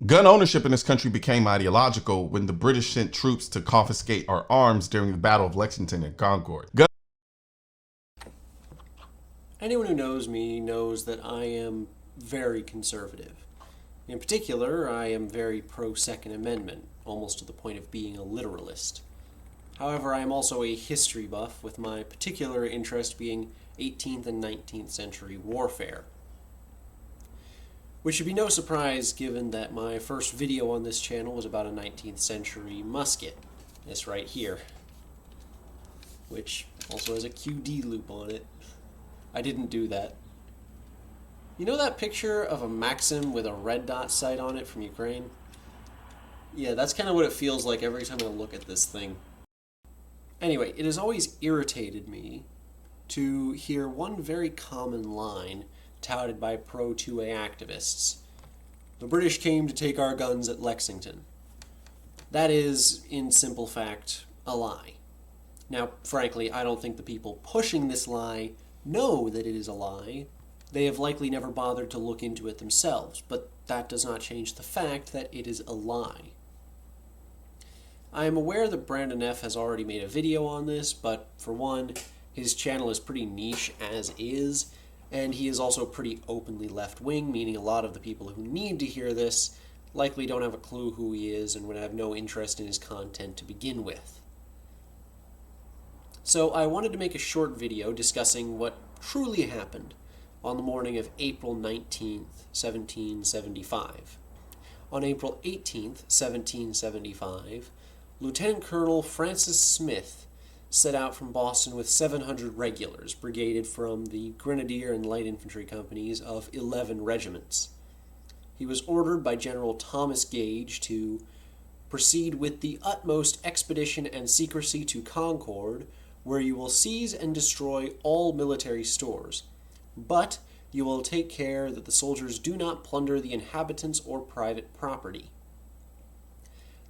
Gun ownership in this country became ideological when the British sent troops to confiscate our arms during the Battle of Lexington and Concord. Anyone who knows me knows that I am very conservative. In particular, I am very pro-Second Amendment, almost to the point of being a literalist. However, I am also a history buff, with my particular interest being 18th and 19th century warfare. Which should be no surprise given that my first video on this channel was about a 19th century musket. This right here. Which also has a QD loop on it. I didn't do that. You know that picture of a Maxim with a red dot sight on it from Ukraine? Yeah, that's kind of what it feels like every time I look at this thing. Anyway, it has always irritated me to hear one very common line touted by pro-2A activists. The British came to take our guns at Lexington. That is, in simple fact, a lie. Now, frankly, I don't think the people pushing this lie know that it is a lie. They have likely never bothered to look into it themselves, but that does not change the fact that it is a lie. I am aware that Brandon F. has already made a video on this, but for one, his channel is pretty niche as is, and he is also pretty openly left-wing, meaning a lot of the people who need to hear this likely don't have a clue who he is and would have no interest in his content to begin with. So I wanted to make a short video discussing what truly happened on the morning of April 19th, 1775. On April 18th, 1775, Lieutenant Colonel Francis Smith set out from Boston with 700 regulars, brigaded from the Grenadier and Light Infantry companies of 11 regiments. He was ordered by General Thomas Gage to proceed with the utmost expedition and secrecy to Concord, where you will seize and destroy all military stores, but you will take care that the soldiers do not plunder the inhabitants or private property.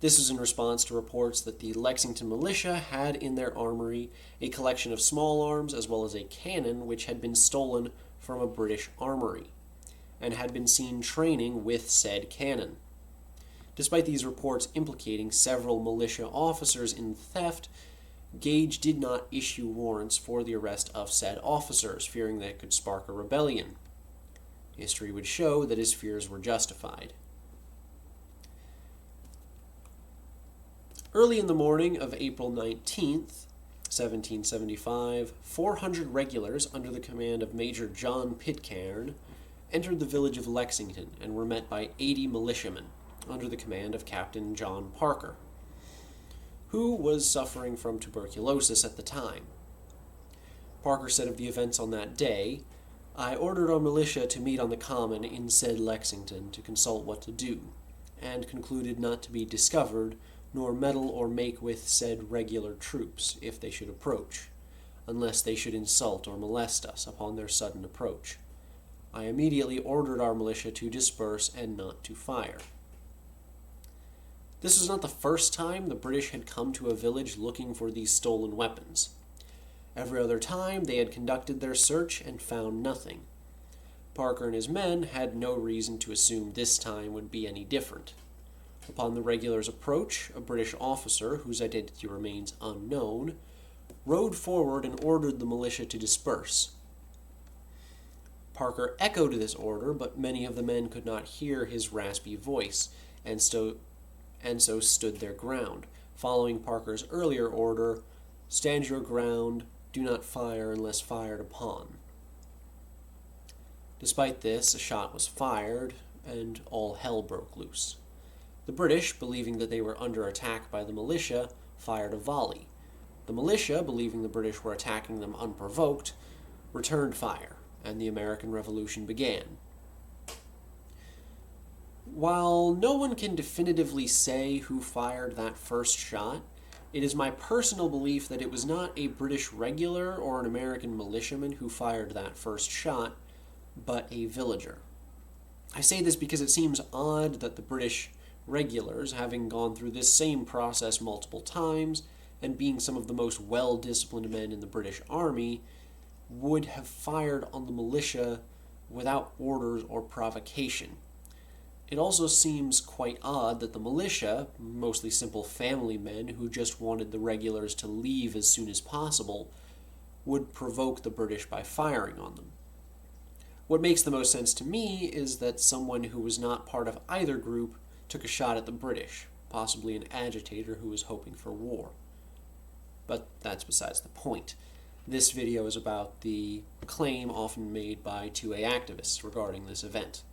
This was in response to reports that the Lexington militia had in their armory a collection of small arms as well as a cannon which had been stolen from a British armory, and had been seen training with said cannon. Despite these reports implicating several militia officers in theft, Gage did not issue warrants for the arrest of said officers, fearing that it could spark a rebellion. History would show that his fears were justified. Early in the morning of April 19th, 1775, 400 regulars under the command of Major John Pitcairn entered the village of Lexington and were met by 80 militiamen under the command of Captain John Parker, who was suffering from tuberculosis at the time. Parker said of the events on that day, "I ordered our militia to meet on the common in said Lexington to consult what to do, and concluded not to be discovered, nor meddle or make with said regular troops, if they should approach, unless they should insult or molest us upon their sudden approach. I immediately ordered our militia to disperse and not to fire." This was not the first time the British had come to a village looking for these stolen weapons. Every other time they had conducted their search and found nothing. Parker and his men had no reason to assume this time would be any different. Upon the regulars' approach, a British officer, whose identity remains unknown, rode forward and ordered the militia to disperse. Parker echoed this order, but many of the men could not hear his raspy voice, and so stood their ground, following Parker's earlier order, "Stand your ground, do not fire unless fired upon." Despite this, a shot was fired, and all hell broke loose. The British, believing that they were under attack by the militia, fired a volley. The militia, believing the British were attacking them unprovoked, returned fire, and the American Revolution began. While no one can definitively say who fired that first shot, it is my personal belief that it was not a British regular or an American militiaman who fired that first shot, but a villager. I say this because it seems odd that the British regulars, having gone through this same process multiple times, and being some of the most well-disciplined men in the British Army, would have fired on the militia without orders or provocation. It also seems quite odd that the militia, mostly simple family men who just wanted the regulars to leave as soon as possible, would provoke the British by firing on them. What makes the most sense to me is that someone who was not part of either group took a shot at the British, possibly an agitator who was hoping for war. But that's besides the point. This video is about the claim often made by 2A activists regarding this event.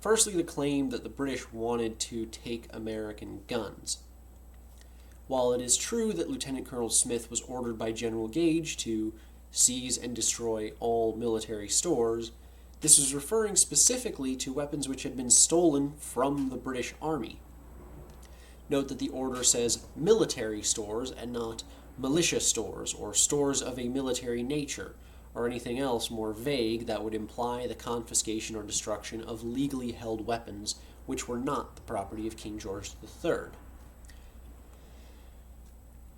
Firstly, the claim that the British wanted to take American guns. While it is true that Lieutenant Colonel Smith was ordered by General Gage to seize and destroy all military stores, this was referring specifically to weapons which had been stolen from the British Army. Note that the order says military stores and not militia stores or stores of a military nature, or anything else more vague that would imply the confiscation or destruction of legally held weapons which were not the property of King George III.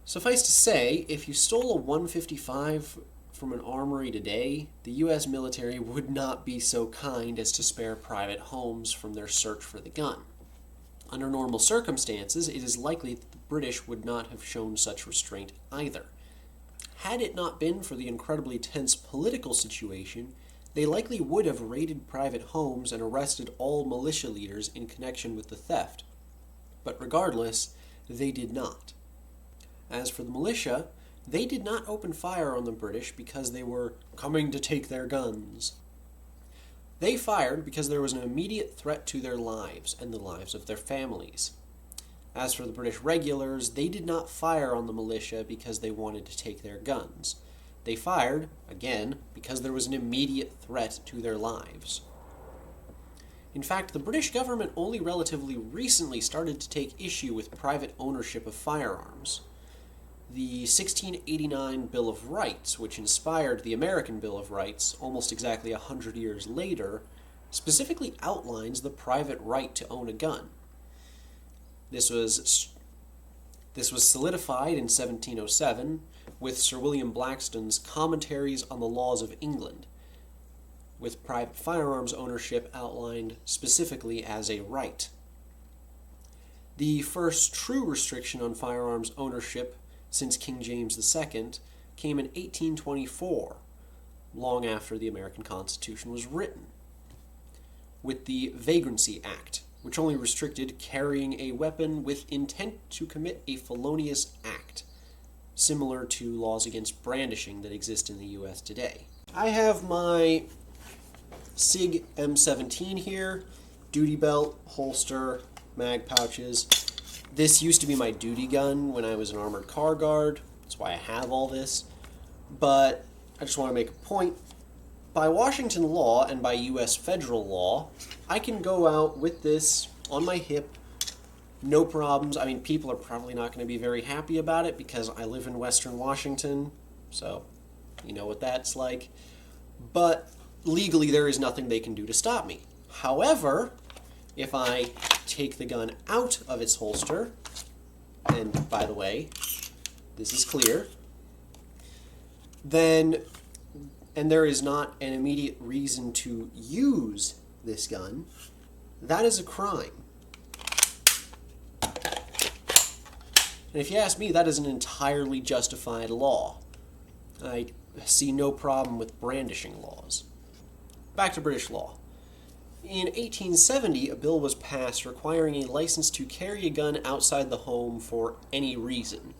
Suffice to say, if you stole a 155 from an armory today, the U.S. military would not be so kind as to spare private homes from their search for the gun. Under normal circumstances, it is likely that the British would not have shown such restraint either. Had it not been for the incredibly tense political situation, they likely would have raided private homes and arrested all militia leaders in connection with the theft. But regardless, they did not. As for the militia, they did not open fire on the British because they were coming to take their guns. They fired because there was an immediate threat to their lives and the lives of their families. As for the British regulars, they did not fire on the militia because they wanted to take their guns. They fired, again, because there was an immediate threat to their lives. In fact, the British government only relatively recently started to take issue with private ownership of firearms. The 1689 Bill of Rights, which inspired the American Bill of Rights almost exactly 100 years later, specifically outlines the private right to own a gun. This was solidified in 1707 with Sir William Blackstone's Commentaries on the Laws of England, with private firearms ownership outlined specifically as a right. The first true restriction on firearms ownership since King James II came in 1824, long after the American Constitution was written, with the Vagrancy Act, which only restricted carrying a weapon with intent to commit a felonious act, similar to laws against brandishing that exist in the U.S. today. I have my SIG M17 here, duty belt, holster, mag pouches. This used to be my duty gun when I was an armored car guard. That's why I have all this. But I just want to make a point. By Washington law and by U.S. federal law, I can go out with this on my hip, no problems. I mean, people are probably not going to be very happy about it because I live in Western Washington, so you know what that's like. But legally, there is nothing they can do to stop me. However, if I take the gun out of its holster, and by the way, this is clear, then, and there is not an immediate reason to use this gun, that is a crime. And if you ask me, that is an entirely justified law. I see no problem with brandishing laws. Back to British law. In 1870, a bill was passed requiring a license to carry a gun outside the home for any reason.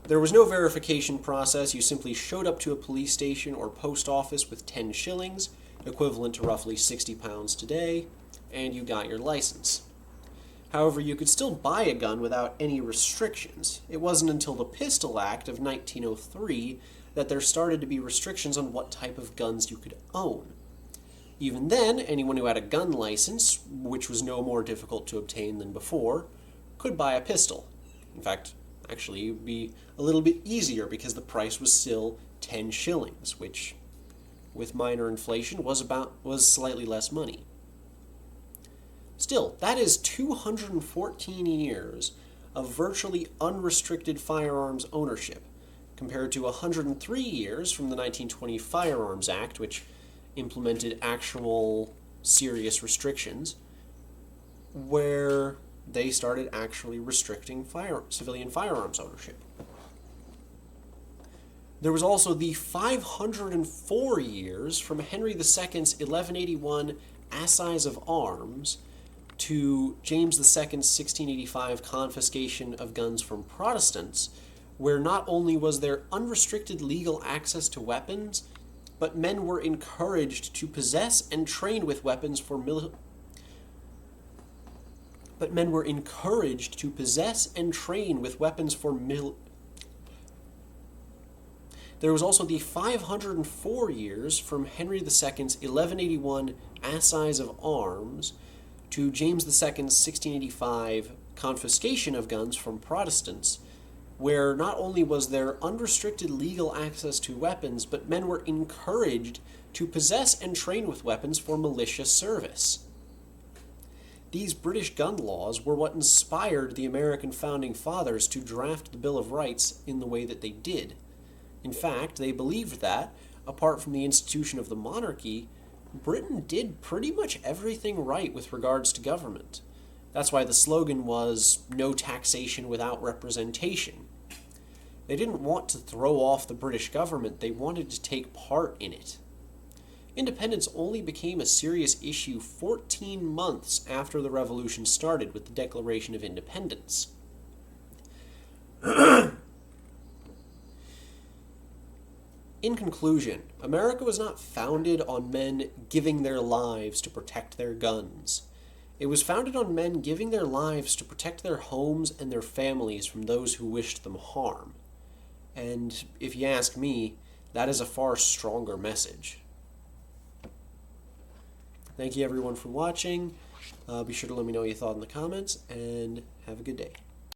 There was no verification process. You simply showed up to a police station or post office with 10 shillings, equivalent to roughly 60 pounds today, and you got your license. However, you could still buy a gun without any restrictions. It wasn't until the Pistol Act of 1903 that there started to be restrictions on what type of guns you could own. Even then, anyone who had a gun license, which was no more difficult to obtain than before, could buy a pistol. In fact, actually, it would be a little bit easier because the price was still 10 shillings, which, with minor inflation, was slightly less money. Still, that is 214 years of virtually unrestricted firearms ownership, compared to 103 years from the 1920 Firearms Act, which implemented actual serious restrictions where they started actually restricting civilian firearms ownership. There was also the 504 years from Henry II's 1181 Assize of Arms to James II's 1685 confiscation of guns from Protestants, where not only was there unrestricted legal access to weapons, but men were encouraged to possess and train with weapons for There was also the 504 years from Henry II's 1181 Assize of Arms to James II's 1685 confiscation of guns from Protestants, where not only was there unrestricted legal access to weapons, but men were encouraged to possess and train with weapons for militia service. These British gun laws were what inspired the American founding fathers to draft the Bill of Rights in the way that they did. In fact, they believed that, apart from the institution of the monarchy, Britain did pretty much everything right with regards to government. That's why the slogan was, "No taxation without representation." They didn't want to throw off the British government, they wanted to take part in it. Independence only became a serious issue 14 months after the Revolution started with the Declaration of Independence. In conclusion, America was not founded on men giving their lives to protect their guns. It was founded on men giving their lives to protect their homes and their families from those who wished them harm. And if you ask me, that is a far stronger message. Thank you everyone for watching. Be sure to let me know what you thought in the comments, and have a good day.